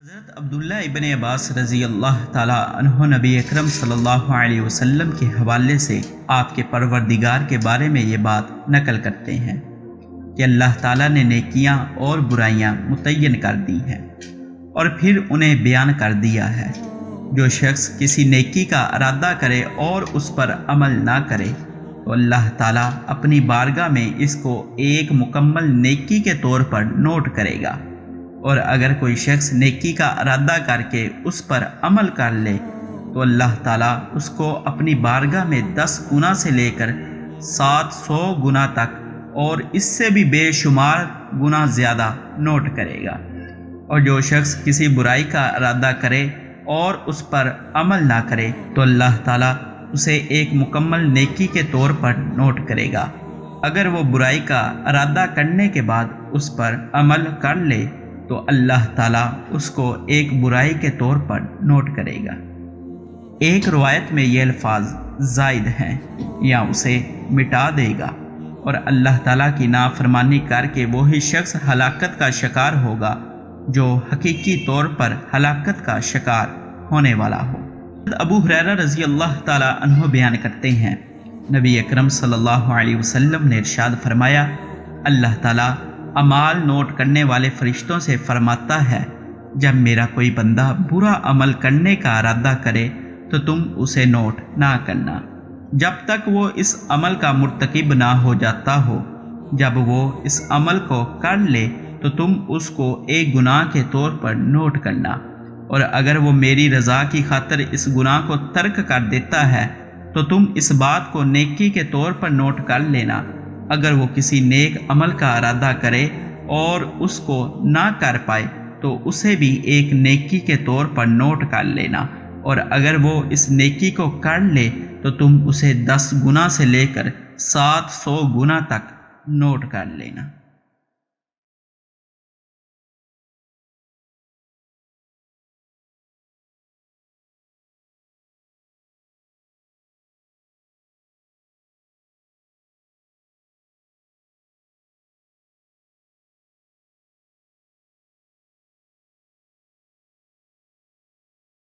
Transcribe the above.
حضرت عبداللہ ابن عباس رضی اللہ تعالیٰ عنہ نبی اکرم صلی اللہ علیہ وسلم کے حوالے سے آپ کے پروردگار کے بارے میں یہ بات نقل کرتے ہیں کہ اللہ تعالیٰ نے نیکیاں اور برائیاں متعین کر دی ہیں اور پھر انہیں بیان کر دیا ہے۔ جو شخص کسی نیکی کا ارادہ کرے اور اس پر عمل نہ کرے تو اللہ تعالیٰ اپنی بارگاہ میں اس کو ایک مکمل نیکی کے طور پر نوٹ کرے گا، اور اگر کوئی شخص نیکی کا ارادہ کر کے اس پر عمل کر لے تو اللہ تعالیٰ اس کو اپنی بارگاہ میں 10 گنا سے لے کر 700 گنا تک اور اس سے بھی بے شمار گنا زیادہ نوٹ کرے گا۔ اور جو شخص کسی برائی کا ارادہ کرے اور اس پر عمل نہ کرے تو اللہ تعالیٰ اسے ایک مکمل نیکی کے طور پر نوٹ کرے گا۔ اگر وہ برائی کا ارادہ کرنے کے بعد اس پر عمل کر لے تو اللہ تعالیٰ اس کو ایک برائی کے طور پر نوٹ کرے گا۔ ایک روایت میں یہ الفاظ زائد ہیں یا اسے مٹا دے گا، اور اللہ تعالیٰ کی نافرمانی کر کے وہی شخص ہلاکت کا شکار ہوگا جو حقیقی طور پر ہلاکت کا شکار ہونے والا ہو۔ ابو ہریرہ رضی اللہ تعالیٰ عنہ بیان کرتے ہیں، نبی اکرم صلی اللہ علیہ وسلم نے ارشاد فرمایا، اللہ تعالیٰ اعمال نوٹ کرنے والے فرشتوں سے فرماتا ہے، جب میرا کوئی بندہ برا عمل کرنے کا ارادہ کرے تو تم اسے نوٹ نہ کرنا جب تک وہ اس عمل کا مرتکب نہ ہو جاتا ہو۔ جب وہ اس عمل کو کر لے تو تم اس کو ایک گناہ کے طور پر نوٹ کرنا، اور اگر وہ میری رضا کی خاطر اس گناہ کو ترک کر دیتا ہے تو تم اس بات کو نیکی کے طور پر نوٹ کر لینا۔ اگر وہ کسی نیک عمل کا ارادہ کرے اور اس کو نہ کر پائے تو اسے بھی ایک نیکی کے طور پر نوٹ کر لینا، اور اگر وہ اس نیکی کو کر لے تو تم اسے 10 گنا سے لے کر 700 گنا تک نوٹ کر لینا۔